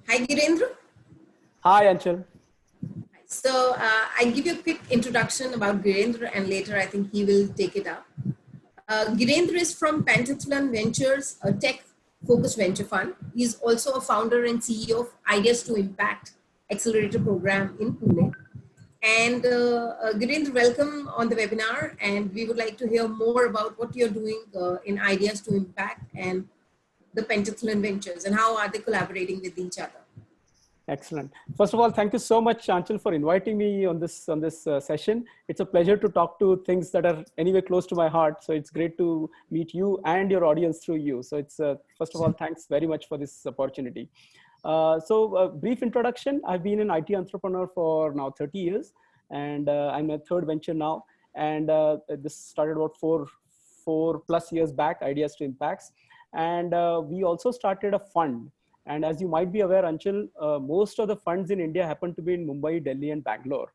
Hi, Gireendra. Hi, Anchal. I'll give you a quick introduction about Gireendra and later I think he will take it up. Gireendra is from Pentathlon Ventures, a tech-focused venture fund. He's also a founder and CEO of Ideas to Impact Accelerator program in Pune. And Gireendra, welcome on the webinar. And we would like to hear more about what you're doing in Ideas to Impact and the Pentathlon Ventures and how are they collaborating with each other. Excellent. First of all, thank you so much, Anchal, for inviting me on this session. It's a pleasure to talk to things that are anyway close to my heart. So it's great to meet you and your audience through you. So it's first of all, thanks very much for this opportunity. Brief introduction. I've been an IT entrepreneur for now 30 years, and I'm a third venture now. And this started about four plus years back, Ideas to Impacts. And we also started a fund. And as you might be aware, Anchal, most of the funds in India happen to be in Mumbai, Delhi, and Bangalore.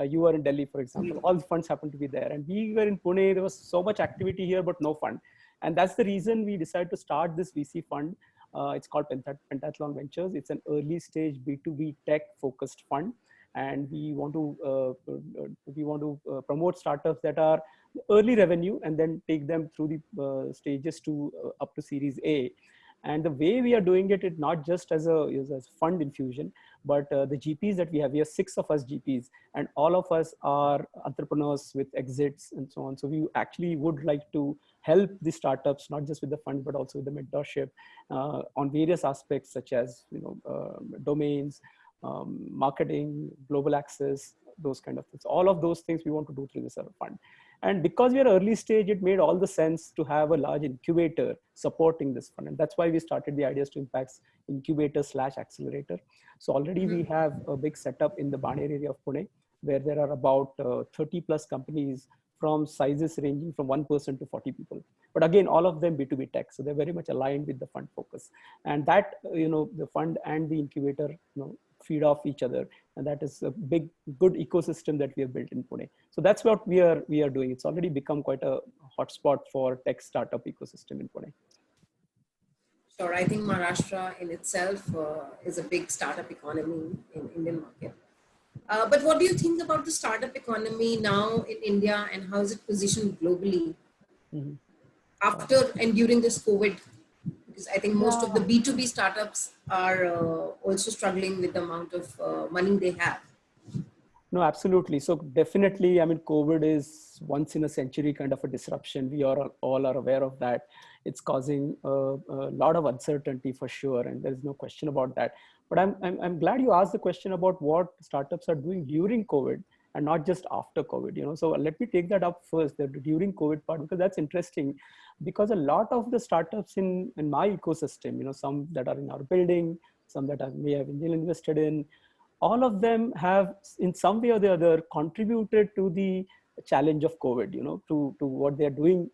You were in Delhi, for example. All the funds happen to be there. And we were in Pune. There was so much activity here, but no fund. And that's the reason we decided to start this VC fund. It's called Pentathlon Ventures. It's an early stage B2B tech focused fund. And we want to promote startups that are early revenue and then take them through the stages to up to Series A. And the way we are doing it is not just as a fund infusion, but the GPs that we have, we have 6 of us GPs, and all of us are entrepreneurs with exits and so on. So we actually would like to help the startups, not just with the fund, but also with the mentorship on various aspects such as domains, marketing, global access, those kind of things. All of those things we want to do through this fund. And because we are early stage, it made all the sense to have a large incubator supporting this fund. And that's why we started the Ideas to Impacts incubator / accelerator. So already we have a big setup in the Baner area of Pune, where there are about 30 plus companies from sizes ranging from 1 person to 40 people. But again, all of them B2B tech. So they're very much aligned with the fund focus. And that, the fund and the incubator, feed off each other. And that is a good ecosystem that we have built in Pune. So that's what we are doing. It's already become quite a hotspot for tech startup ecosystem in Pune. Sure, I think Maharashtra in itself is a big startup economy in Indian market. But what do you think about the startup economy now in India and how is it positioned globally after and during this COVID? Because I think most of the B2B startups are also struggling with the amount of money they have. No, absolutely. So definitely, I mean, COVID is once in a century kind of a disruption. We are all are aware of that. It's causing a lot of uncertainty for sure, and there is no question about that. But I'm glad you asked the question about what startups are doing during COVID and not just after COVID. So let me take that up first, the during COVID part, because that's interesting. Because a lot of the startups in my ecosystem, some that are in our building, some that I may have angel invested in, all of them have in some way or the other contributed to the challenge of COVID, to what they're doing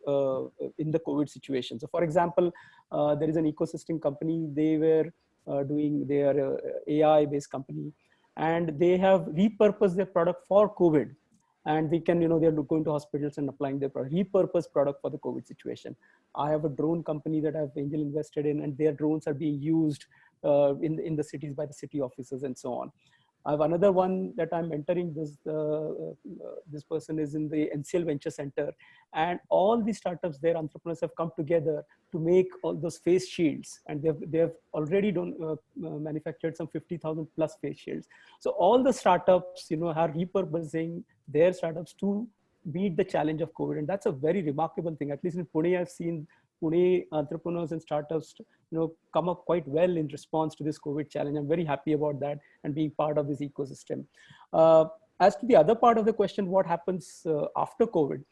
in the COVID situation. So for example, there is an ecosystem company, they were doing their AI based company, and they have repurposed their product for COVID. And they can, they're going to hospitals and applying their product, repurposed product for the COVID situation. I have a drone company that I've angel invested in, and their drones are being used in the cities by the city officers and so on. I have another one that I'm mentoring. This person is in the NCL Venture Center, and all the startups, their entrepreneurs have come together to make all those face shields, and they have already manufactured some 50,000 plus face shields. So all the startups, are repurposing their startups to meet the challenge of COVID, and that's a very remarkable thing. At least in Pune, I've seen Pune entrepreneurs and startups, come up quite well in response to this COVID challenge. I'm very happy about that and being part of this ecosystem. As to the other part of the question, what happens after COVID?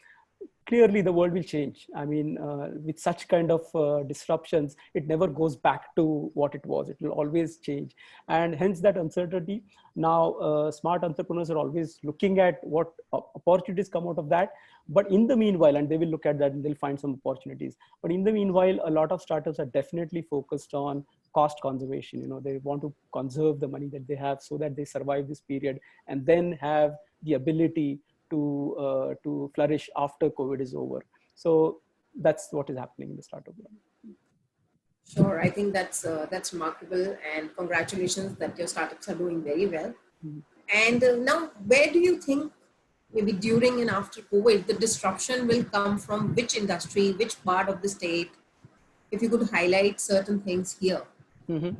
Clearly, the world will change. I mean, with such kind of disruptions, it never goes back to what it was. It will always change. And hence that uncertainty. Now, smart entrepreneurs are always looking at what opportunities come out of that. But in the meanwhile, and they will look at that and they'll find some opportunities. But in the meanwhile, a lot of startups are definitely focused on cost conservation. They want to conserve the money that they have so that they survive this period and then have the ability to flourish after COVID is over. So that's what is happening in the startup world. Sure, I think that's remarkable, and congratulations that your startups are doing very well. Mhm. And now, where do you think maybe during and after COVID the disruption will come from? Which industry, which part of the state? If you could highlight certain things here. Mhm.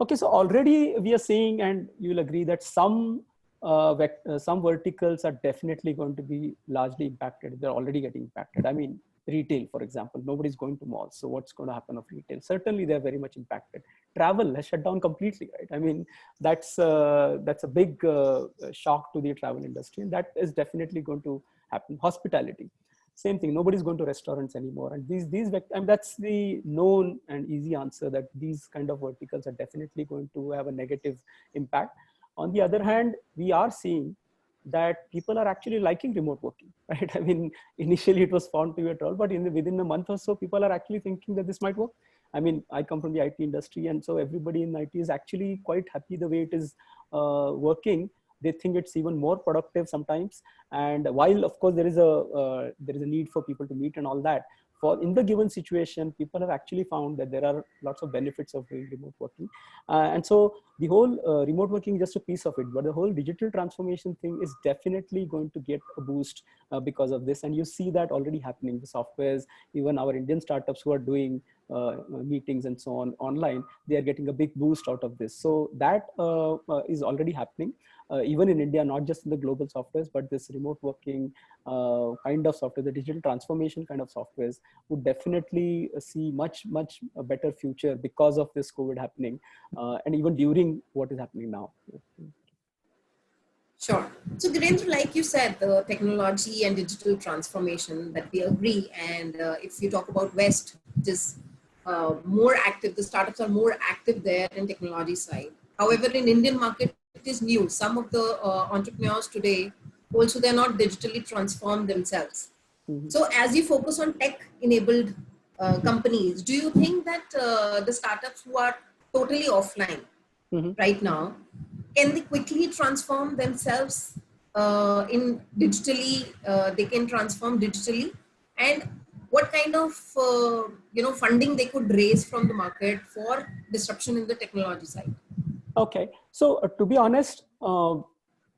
Okay, so already we are seeing, and you will agree that some verticals are definitely going to be largely impacted. They're already getting impacted. I mean, retail, for example, nobody's going to malls. So what's going to happen of retail? Certainly, they're very much impacted. Travel has shut down completely, right? I mean, that's a big shock to the travel industry, and that is definitely going to happen. Hospitality, same thing. Nobody's going to restaurants anymore. And and that's the known and easy answer, that these kind of verticals are definitely going to have a negative impact. On the other hand, we are seeing that people are actually liking remote working, right? I mean, initially it was found to be a troll, but within a month or so, people are actually thinking that this might work. I mean, I come from the IT industry, and so everybody in IT is actually quite happy the way it is working. They think it's even more productive sometimes. And while of course there is a need for people to meet and all that, for in the given situation, people have actually found that there are lots of benefits of doing remote working. And so the whole remote working is just a piece of it, but the whole digital transformation thing is definitely going to get a boost because of this. And you see that already happening. The softwares, even our Indian startups who are doing meetings and so on online, they are getting a big boost out of this. So that is already happening, even in India, not just in the global softwares, but this remote working kind of software, the digital transformation kind of softwares would definitely see much a better future because of this COVID happening, and even during what is happening now. Sure. So, Gireendra, like you said, the technology and digital transformation that we agree. And if you talk about West, it is more active. The startups are more active there in technology side. However, in Indian market, it is new. Some of the entrepreneurs today also they're not digitally transformed themselves. Mhm. So, as you focus on tech-enabled companies, do you think that the startups who are totally offline Mhm. right now, can they quickly transform themselves in digitally? They can transform digitally, and what kind of funding they could raise from the market for disruption in the technology side? Okay, so to be honest,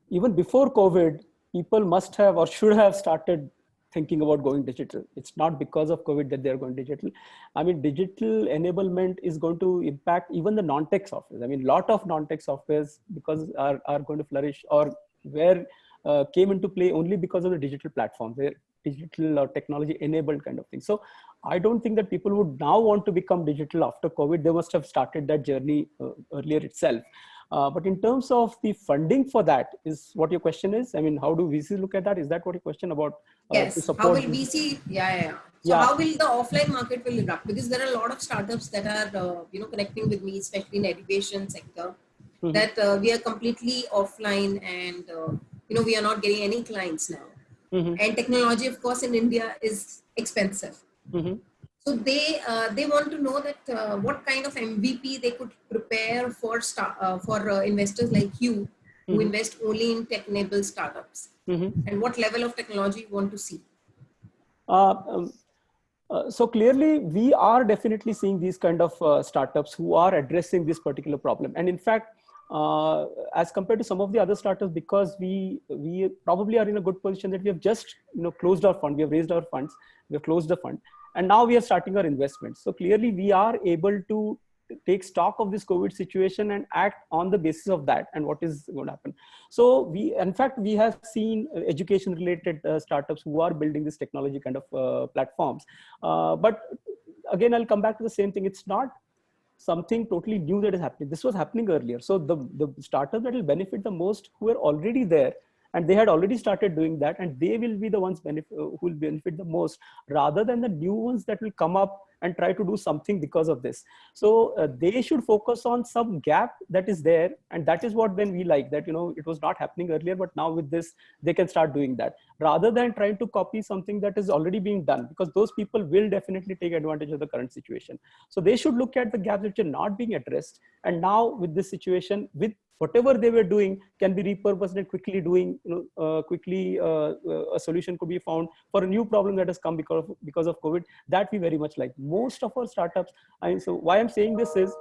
even before COVID, people must have or should have started thinking about going digital. It's not because of COVID that they're going digital. I mean, digital enablement is going to impact even the non-tech softwares. I mean, a lot of non-tech softwares because are going to flourish or where came into play only because of the digital platforms. They're digital or technology enabled kind of thing. So I don't think that people would now want to become digital after COVID. They must have started that journey earlier itself. But in terms of the funding for that, is what your question is? I mean, how do VCs look at that? Is that what your question about to Yes. How support will these? we see? Yeah, yeah, yeah. So Yeah. how will the offline market will erupt? Because there are a lot of startups that are connecting with me, especially in education sector, Mhm. that we are completely offline, and we are not getting any clients now. Mhm. And technology, of course, in India is expensive. Mhm. So they want to know that what kind of MVP they could prepare for investors like you who Mhm. invest only in tech-enabled startups, Mhm. and what level of technology you want to see. Uh, um, so clearly, we are definitely seeing these kind of startups who are addressing this particular problem. And in fact, as compared to some of the other startups, because we probably are in a good position that we have just closed our fund, we have raised our funds, we have closed the fund, and now we are starting our investments. So clearly, we are able to take stock of this COVID situation and act on the basis of that and what is going to happen. So in fact, we have seen education related startups who are building this technology kind of platforms. But again, I'll come back to the same thing. It's not something totally new that is happening. This was happening earlier. So the startups that will benefit the most who are already there, and they had already started doing that, and they will be the ones who will benefit the most, rather than the new ones that will come up and try to do something because of this. So they should focus on some gap that is there, and that is what then we like, that it was not happening earlier, but now with this they can start doing that, rather than trying to copy something that is already being done, because those people will definitely take advantage of the current situation. So they should look at the gaps which are not being addressed, and now with this situation, with whatever they were doing can be repurposed and quickly doing, a solution could be found for a new problem that has come because of COVID. That we very much like. Most of our startups, so why I'm saying this is,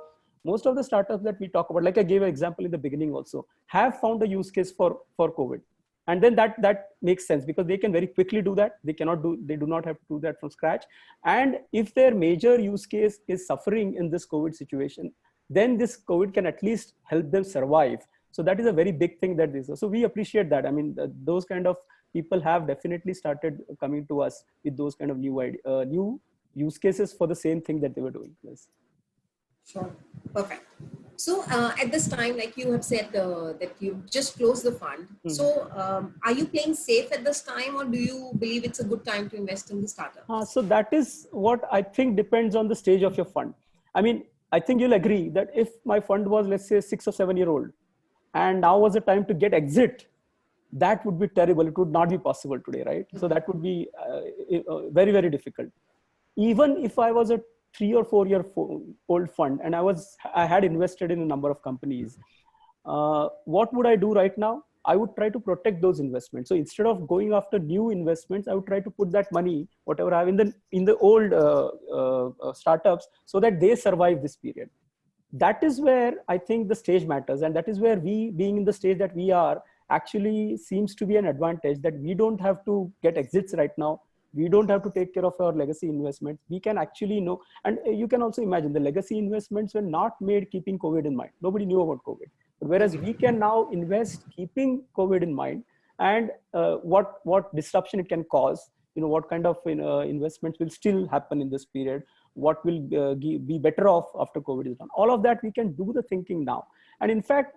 most of the startups that we talk about, like I gave an example in the beginning also, have found a use case for COVID. And then that makes sense because they can very quickly do that. They do not have to do that from scratch. And if their major use case is suffering in this COVID situation, then this COVID can at least help them survive. So that is a very big thing that this is. So we appreciate that. I mean, those kind of people have definitely started coming to us with those kind of new use cases for the same thing that they were doing. Yes. Sure. Perfect. So at this time, like you have said that you just closed the fund. Mm-hmm. So are you playing safe at this time, or do you believe it's a good time to invest in the startup? So that is what I think depends on the stage of your fund. I mean, I think you'll agree that if my fund was, let's say, 6 or 7 year old, and now was the time to get exit, that would be terrible. It would not be possible today, right? Mm-hmm. So that would be very, very difficult. Even if I was a 3 or 4 year old fund and I had invested in a number of companies, what would I do right now? I would try to protect those investments. So instead of going after new investments, I would try to put that money, whatever I have in the old startups, so that they survive this period. That is where I think the stage matters. And that is where we, being in the stage that we are, actually seems to be an advantage, that we don't have to get exits right now. We don't have to take care of our legacy investments. We can actually know, and you can also imagine the legacy investments were not made keeping COVID in mind. Nobody knew about COVID. But whereas we can now invest keeping COVID in mind, and what disruption it can cause, what kind of investments will still happen in this period, what will be better off after COVID is done. All of that we can do the thinking now. And in fact,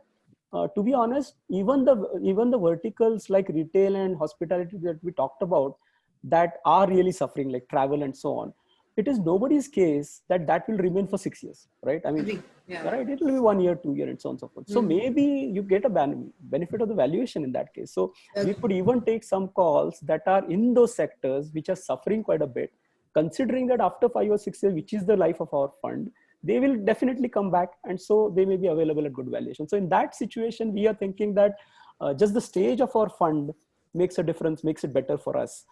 to be honest, even the verticals like retail and hospitality that we talked about, that are really suffering, like travel and so on, it is nobody's case that will remain for 6 years, right? I mean, right, it will be 1 year, 2 years, and so on and so forth. So maybe you get a benefit of the valuation in that case. So we could even take some calls that are in those sectors which are suffering quite a bit, considering that after 5 or 6 years, which is the life of our fund, they will definitely come back, and so they may be available at good valuation. So in that situation, we are thinking that just the stage of our fund makes a difference, makes it better for us.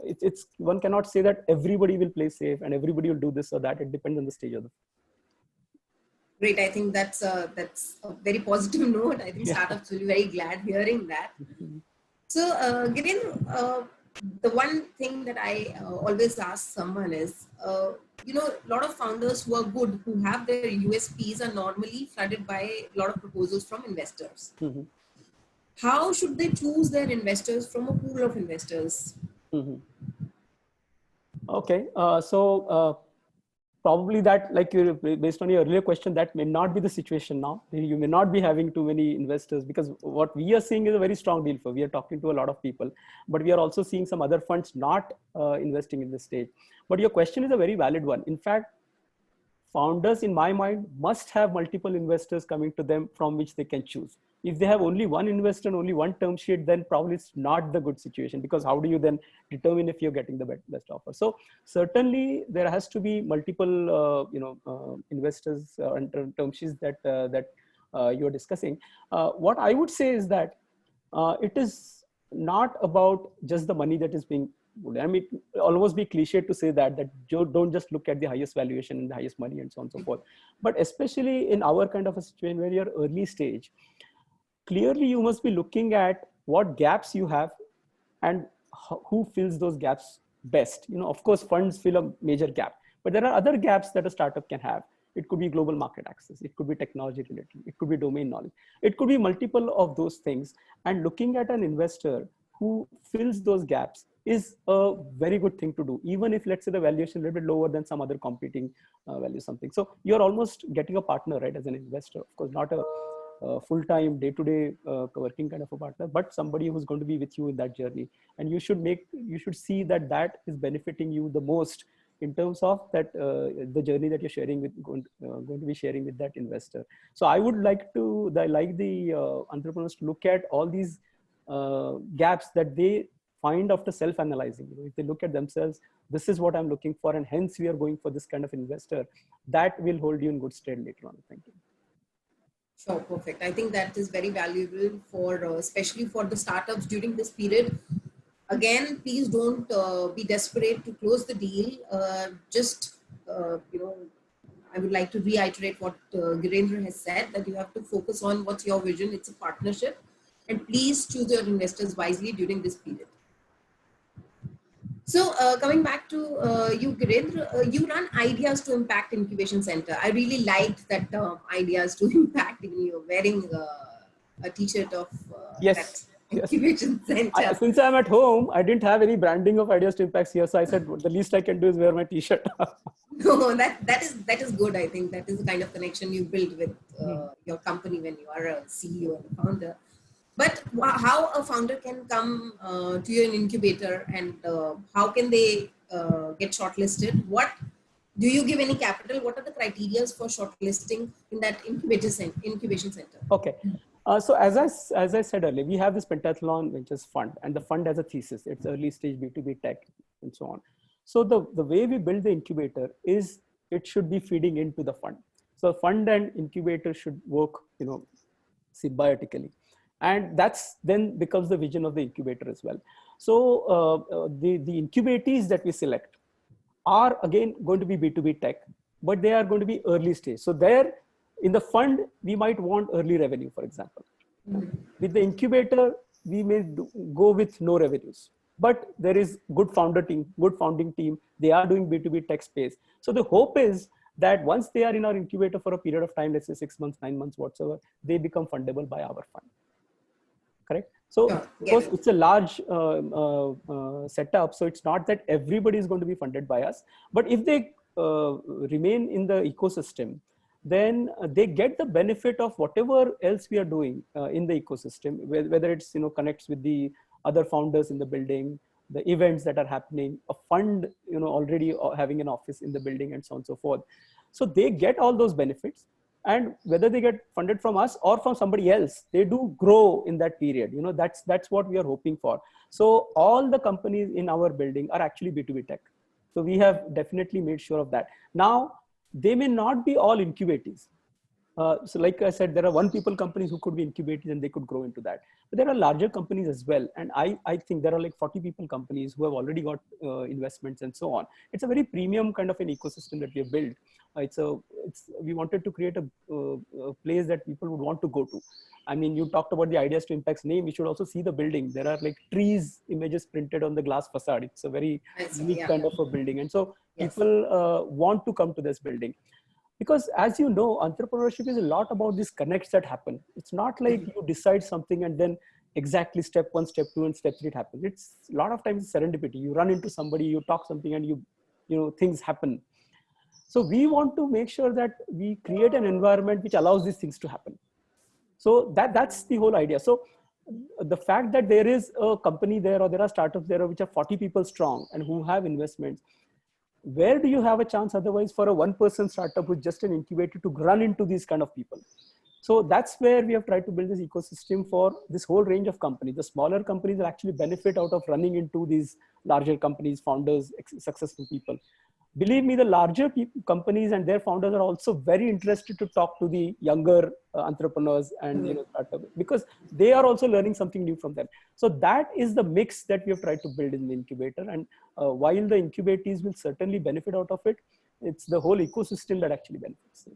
It's one cannot say that everybody will play safe and everybody will do this or that. It depends on the stage of the. Great. I think that's a very positive note. I think startups will be very glad hearing that. So Gireendra, the one thing that I always ask someone is, a lot of founders who are good, who have their USPs, are normally flooded by a lot of proposals from investors. Mm-hmm. How should they choose their investors from a pool of investors? Mm-hmm. Okay, so probably that, like based on your earlier question, that may not be the situation now. You may not be having too many investors, because what we are seeing is a very strong deal flow. We are talking to a lot of people, but we are also seeing some other funds not investing in this stage. But your question is a very valid one. In fact, founders, in my mind, must have multiple investors coming to them from which they can choose. If they have only one investor and only one term sheet, then probably it's not the good situation, because how do you then determine if you're getting the best offer? So certainly there has to be multiple, investors and term sheets that you're discussing. What I would say is that it is not about just the money that is being. I mean, it almost be cliche to say that don't just look at the highest valuation and the highest money and so on and so forth. But especially in our kind of a situation where you're early stage, clearly you must be looking at what gaps you have and who fills those gaps best. Of course, funds fill a major gap, but there are other gaps that a startup can have. It could be global market access. It could be technology related. It could be domain knowledge. It could be multiple of those things. And looking at an investor who fills those gaps is a very good thing to do, even if, let's say, the valuation is a little bit lower than some other competing value something. So you're almost getting a partner, right, as an investor. Of course, not a full-time, day-to-day working kind of a partner, but somebody who's going to be with you in that journey. And you should see that is benefiting you the most in terms of that the journey that you're sharing with going to be sharing with that investor. So I would like the entrepreneurs to look at all these gaps that they find after self-analyzing. If they look at themselves, this is what I'm looking for, and hence we are going for this kind of investor, that will hold you in good stead later on, thank you. Sure, perfect. I think that is very valuable for, especially for the startups during this period. Again, please don't be desperate to close the deal. Just, I would like to reiterate what Gireendra has said, that you have to focus on what's your vision. It's a partnership. And please choose your investors wisely during this period. So coming back to you, Gireendra, you run Ideas to Impact Incubation Center. I really liked that Ideas to Impact. Even you're wearing a T-shirt of that Yes, yes. incubation center. Since I'm at home, I didn't have any branding of Ideas to Impacts here. So I said, the least I can do is wear my T-shirt. No, that is good. I think that is the kind of connection you build with your company when you are a CEO and a founder. But how a founder can come to your incubator, and how can they get shortlisted? What do you give any capital? What are the criteria for shortlisting in that incubation center? Okay. So as I said earlier, we have this Pentathlon Ventures fund, and the fund has a thesis. It's early stage B2B tech and so on. So the way we build the incubator is it should be feeding into the fund. So fund and incubator should work, symbiotically. And that's then becomes the vision of the incubator as well. So the incubatees that we select are again going to be B2B tech, but they are going to be early stage. So there in the fund, we might want early revenue, for example. With the incubator, we may go with no revenues, but there is good founding team. They are doing B2B tech space. So the hope is that once they are in our incubator for a period of time, let's say 6 months, 9 months, whatsoever, they become fundable by our fund. Correct. So of course, it's a large setup. So it's not that everybody is going to be funded by us, but if they remain in the ecosystem, then they get the benefit of whatever else we are doing in the ecosystem, whether it's, connects with the other founders in the building, the events that are happening, a fund, already having an office in the building, and so on and so forth. So they get all those benefits. And whether they get funded from us or from somebody else, they do grow in that period. That's what we are hoping for. So all the companies in our building are actually B2B tech. So we have definitely made sure of that. Now, they may not be all incubatees. So like I said, there are one people companies who could be incubated and they could grow into that. But there are larger companies as well. And I think there are like 40 people companies who have already got investments and so on. It's a very premium kind of an ecosystem that we have built. We wanted to create a place that people would want to go to. I mean, you talked about the Ideas to Impact's name. You should also see the building. There are like trees images printed on the glass facade. It's a very unique kind of a building. And so people want to come to this building. Because as you know, entrepreneurship is a lot about these connects that happen. It's not like you decide something and then exactly step 1, step 2, and step 3 it happens. It's a lot of times serendipity. You run into somebody, you talk something, and things happen. So we want to make sure that we create an environment which allows these things to happen. So that's the whole idea. So the fact that there is a company there, or there are startups there which are 40 people strong and who have investments, where do you have a chance otherwise for a one-person startup with just an incubator to run into these kind of people? So that's where we have tried to build this ecosystem for this whole range of companies. The smaller companies will actually benefit out of running into these larger companies, founders, successful people. Believe me, the larger companies and their founders are also very interested to talk to the younger entrepreneurs and startups, because they are also learning something new from them. So that is the mix that we have tried to build in the incubator. And while the incubatees will certainly benefit out of it, it's the whole ecosystem that actually benefits.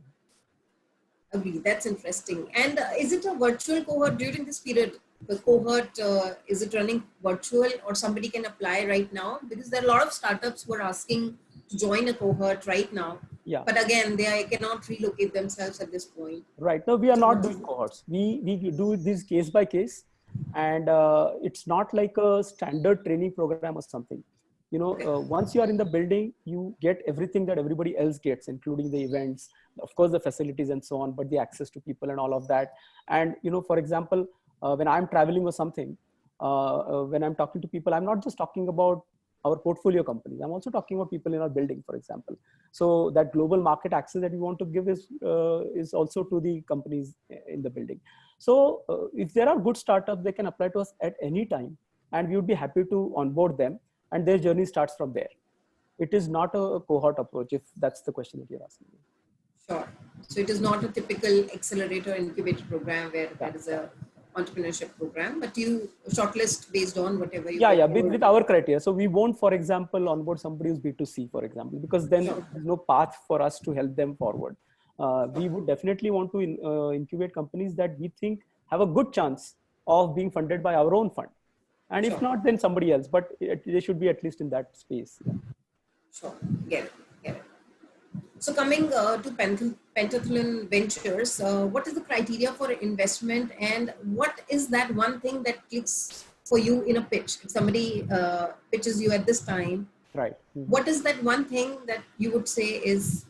Agree. That's interesting. And is it a virtual cohort during this period? The cohort, is it running virtual, or somebody can apply right now? Because there are a lot of startups who are asking to join a cohort right now. Yeah. But again, they cannot relocate themselves at this point. Right. No, we are not doing cohorts. We do this case by case. And it's not like a standard training program or something. Once you are in the building, you get everything that everybody else gets, including the events, of course, the facilities and so on, but the access to people and all of that. And, for example, when I'm traveling or something, when I'm talking to people, I'm not just talking about our portfolio companies. I'm also talking about people in our building, for example. So that global market access that we want to give is also to the companies in the building. So if there are good startups, they can apply to us at any time, and we would be happy to onboard them, and their journey starts from there. It is not a cohort approach, if that's the question that you're asking me. Sure. So So it is not a typical accelerator incubator program where there is a entrepreneurship program, but you shortlist based on whatever you get. With our criteria. So we won't, for example, onboard somebody who's B2C, for example, because then there's no path for us to help them forward. We would definitely want to incubate companies that we think have a good chance of being funded by our own fund. And if not, then somebody else, but they should be at least in that space. Yeah. Sure, get it. So coming to Pentathlon Ventures, what is the criteria for investment, and what is that one thing that clicks for you in a pitch? If somebody pitches you at this time, right? What is that one thing that you would say is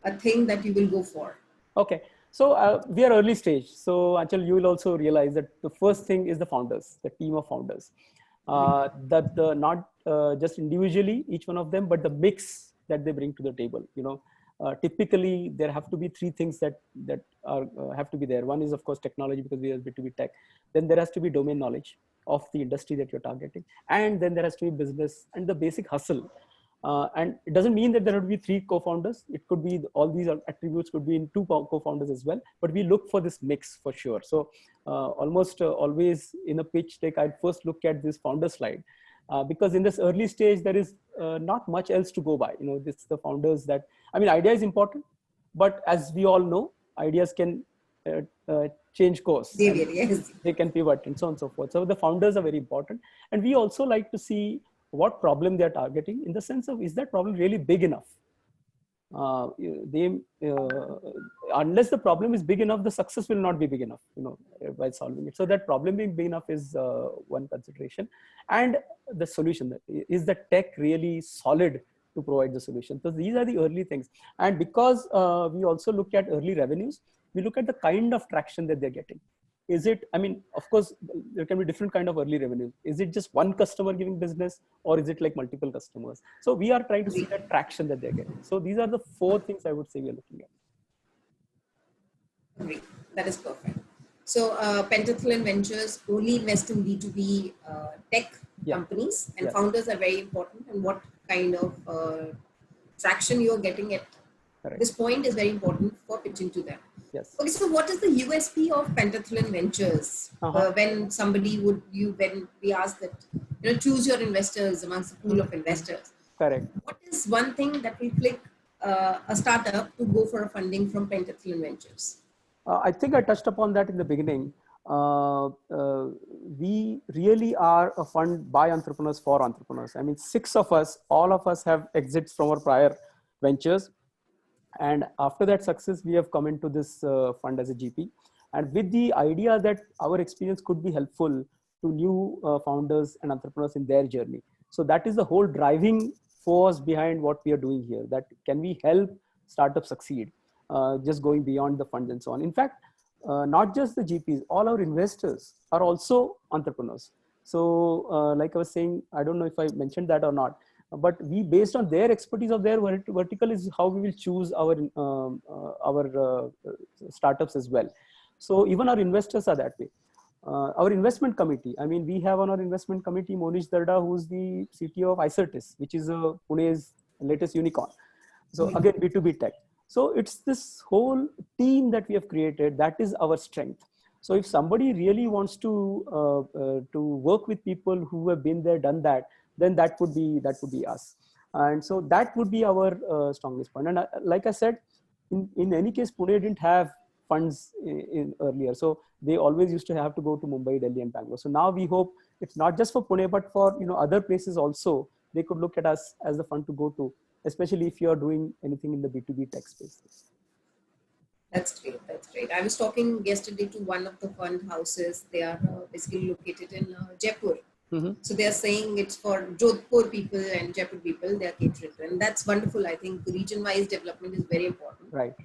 a thing that you will go for? Okay, so we are early stage. So Anchal, you will also realize that the first thing is the founders, the team of founders. That not just individually each one of them, but the mix that they bring to the table. Typically there have to be three things that are have to be there. One is of course technology, because we are B2B tech. Then there has to be domain knowledge of the industry that you're targeting, and then there has to be business and the basic hustle. And it doesn't mean that there would be three co-founders. It could be all these attributes could be in two co-founders as well, but we look for this mix for sure. So almost always in a pitch deck, I'd first look at this founder slide, because in this early stage, there is not much else to go by. This the founders that, idea is important, but as we all know, ideas can change course. Yes. They can pivot and so on and so forth. So the founders are very important. And we also like to see what problem they are targeting, in the sense of, is that problem really big enough? Unless the problem is big enough, the success will not be big enough, by solving it. So that problem being big enough is one consideration. And the solution, is the tech really solid to provide the solution? So these are the early things. And because we also look at early revenues, we look at the kind of traction that they're getting. Is it, of course, there can be different kind of early revenue. Is it just one customer giving business, or is it like multiple customers? So we are trying to see that traction that they're getting. So these are the four things I would say we are looking at. Great. That is perfect. So Pentathlon Ventures only invest in B2B tech companies, and founders are very important, and what kind of traction you're getting at this point is very important for pitching to them. Yes. Okay, so what is the USP of Pentathlon Ventures? When somebody when we ask that, choose your investors amongst a pool of investors. Correct. What is one thing that will click a startup to go for a funding from Pentathlon Ventures? I think I touched upon that in the beginning. We really are a fund by entrepreneurs for entrepreneurs. 6 of us, all of us have exits from our prior ventures. And after that success, we have come into this fund as a GP, and with the idea that our experience could be helpful to new founders and entrepreneurs in their journey. So that is the whole driving force behind what we are doing here. That can we help startups succeed, just going beyond the funds and so on. In fact, not just the GPs, all our investors are also entrepreneurs. So like I was saying, I don't know if I mentioned that or not, but we, based on their expertise of their vertical, is how we will choose our startups as well. So even our investors are that way. Our investment committee, we have on our investment committee Monish Darda, who's the CTO of Icertis, which is Pune's latest unicorn. So again, B2B tech. So it's this whole team that we have created, that is our strength. So if somebody really wants to work with people who have been there, done that, then that would be us. And so that would be our strongest point. And like I said, in any case, Pune didn't have funds in earlier. So they always used to have to go to Mumbai, Delhi and Bangalore. So now we hope it's not just for Pune, but for other places also, they could look at us as the fund to go to, especially if you're doing anything in the B2B tech space. That's great. That's great. I was talking yesterday to one of the fund houses. They are basically located in Jaipur. So they are saying it's for Jodhpur people and Jaipur people, they are catering to. And that's wonderful. I think region-wise development is very important. Right.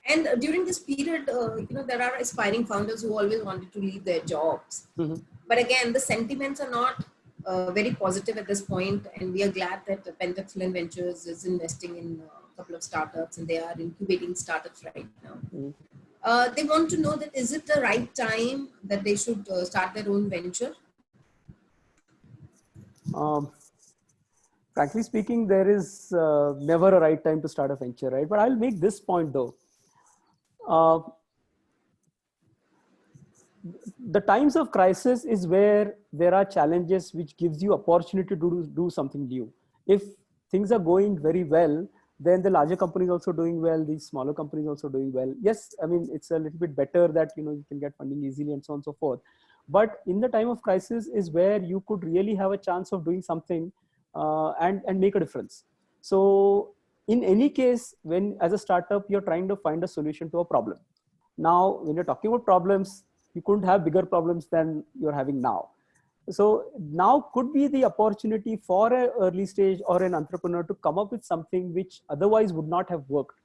And during this period, there are aspiring founders who always wanted to leave their jobs. But again, the sentiments are not very positive at this point. And we are glad that Pentathlon Ventures is investing in a couple of startups, and they are incubating startups right now. They want to know that, is it the right time that they should start their own venture? Frankly speaking, there is never a right time to start a venture, right? But I'll make this point though. Uh, the times of crisis is where there are challenges which gives you opportunity to do something new. If things are going very well, then the larger companies also doing well, the smaller companies also doing well. Yes, I mean, it's a little bit better that, you know, you can get funding easily and so on and so forth. But in the time of crisis is where you could really have a chance of doing something and make a difference. So in any case, when as a startup, you're trying to find a solution to a problem. Now, when you're talking about problems, you couldn't have bigger problems than you're having now. So now could be the opportunity for an early stage or an entrepreneur to come up with something which otherwise would not have worked.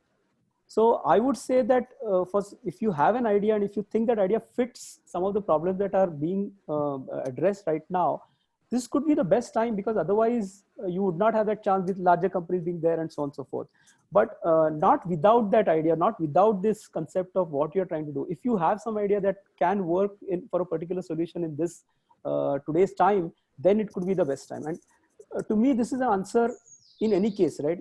So I would say that first, if you have an idea and if you think that idea fits some of the problems that are being addressed right now, this could be the best time, because otherwise you would not have that chance with larger companies being there and so on and so forth. But not without that idea, not without this concept of what you're trying to do. If you have some idea that can work for a particular solution in this today's time, then it could be the best time. And to me, this is an answer in any case, right?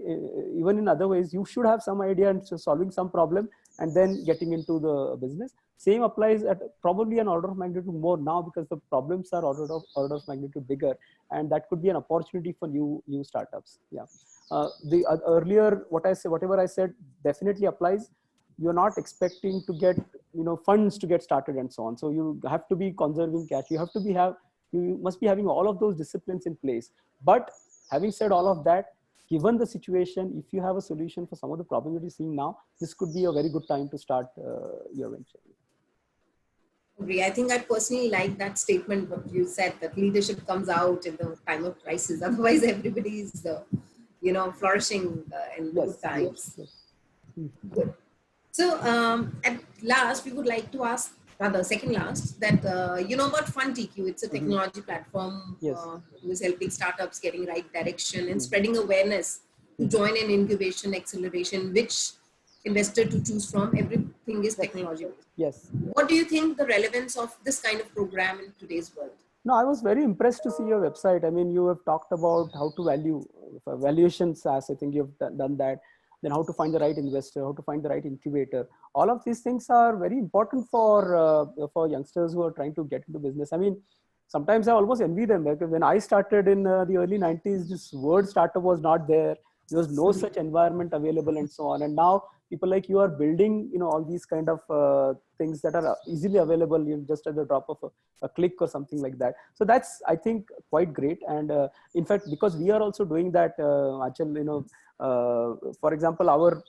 Even in other ways, you should have some idea and solving some problem and then getting into the business. Same applies at probably an order of magnitude more now, because the problems are order of magnitude bigger, and that could be an opportunity for new startups. Yeah. The earlier whatever I said definitely applies. You're not expecting to get, you know, funds to get started and so on. So you have to be conserving cash. You must be having all of those disciplines in place. But having said all of that, given the situation, if you have a solution for some of the problems that you're seeing now, this could be a very good time to start your venture. Agree. I think I personally like that statement, what you said, that leadership comes out in the time of crisis. Otherwise, everybody's, flourishing in good times. Yes. Good. So at last, we would like to ask, rather second last, that you know about FundTQ. It's a technology platform who is helping startups getting right direction and spreading awareness to join an incubation acceleration, which investor to choose from. Everything is technology. Yes. What do you think the relevance of this kind of program in today's world? No, I was very impressed to see your website. I mean, you have talked about how to value valuations, as I think you've done that. Then how to find the right investor, how to find the right incubator. All of these things are very important for youngsters who are trying to get into business. I mean, sometimes I almost envy them, because when I started in the early 90s, this word startup was not there. There was no such environment available and so on. And now people like you are building, you know, all these kind of things that are easily available, you know, just at the drop of a click or something like that. So that's, I think, quite great. And in fact, because we are also doing that, Achal, you know, for example, our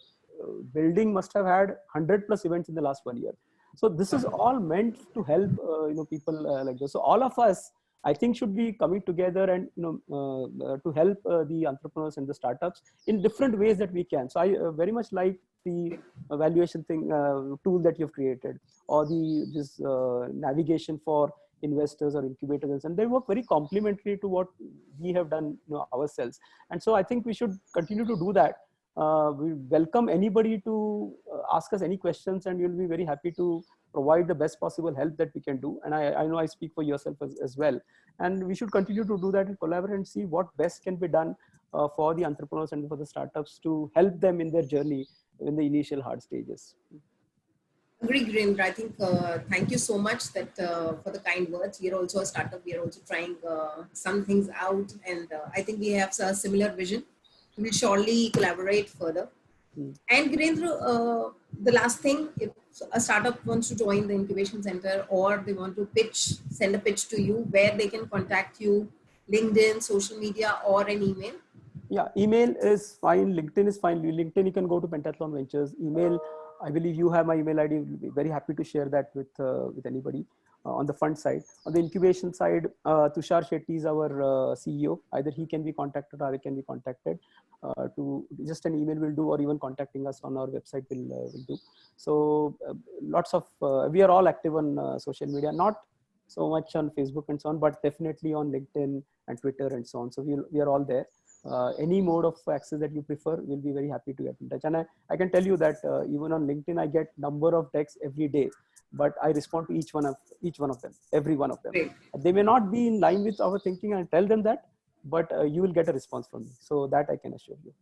building must have had 100 plus events in the last 1 year. So this is all meant to help, people like this. So all of us, I think, should be coming together and, to help the entrepreneurs and the startups in different ways that we can. So I very much like the valuation thing tool that you've created, or this navigation for investors or incubators, and they work very complementary to what we have done, ourselves. And so I think we should continue to do that. We welcome anybody to ask us any questions, and we'll be very happy to provide the best possible help that we can do. And I know I speak for yourself as well. And we should continue to do that and collaborate and see what best can be done for the entrepreneurs and for the startups to help them in their journey in the initial hard stages. Agree, Gireendra. I think thank you so much that for the kind words. We are also a startup. We are also trying some things out, and I think we have a similar vision. We will surely collaborate further. And Gireendra, the last thing, if a startup wants to join the incubation center, or they want to send a pitch to you, where they can contact you, LinkedIn, social media, or an email? Yeah, email is fine. LinkedIn is fine. LinkedIn, you can go to Pentathlon Ventures. Email, I believe you have my email ID. We'll be very happy to share that with anybody. On the fund side. On the incubation side, Tushar Shetty is our CEO. Either he can be contacted or I can be contacted. To just an email will do, or even contacting us on our website will do. So lots of, we are all active on social media, not so much on Facebook and so on, but definitely on LinkedIn and Twitter and so on. So we are all there. Any mode of access that you prefer, we'll be very happy to get in touch. And I can tell you that even on LinkedIn, I get number of texts every day, but I respond to each one of them, every one of them. Great. They may not be in line with our thinking, and tell them that, but you will get a response from me. So that I can assure you.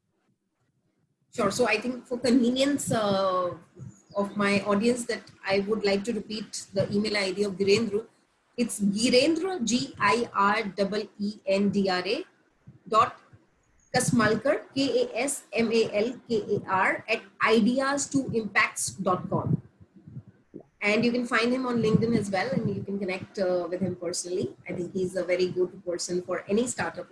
Sure. So I think for convenience, of my audience that I would like to repeat the email ID of Gireendra. It's Gireendra, Gireendra dot Kasmalkar, Kasmalkar at ideas2impacts.com. And you can find him on LinkedIn as well, and you can connect with him personally. I think he's a very good person for any startup,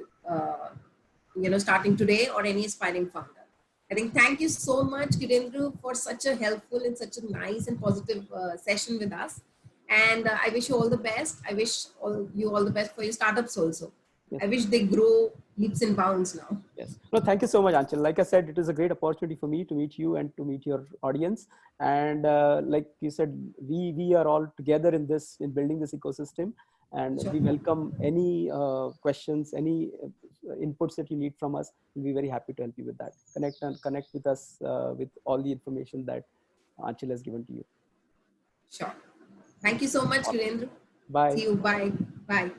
starting today, or any aspiring founder. I think thank you so much, Gireendra, for such a helpful and such a nice and positive session with us. And I wish you all the best. I wish you all the best for your startups also. Yes. I wish they grow leaps and bounds now. Yes. No, thank you so much, Anchal. Like I said, it is a great opportunity for me to meet you and to meet your audience. And like you said, we are all together in this, in building this ecosystem. And Sure. we welcome any questions, any inputs that you need from us. We'll be very happy to help you with that. Connect with us with all the information that Anchal has given to you. Sure. Thank you so much, Gireendra. Bye. See you. Bye. Bye.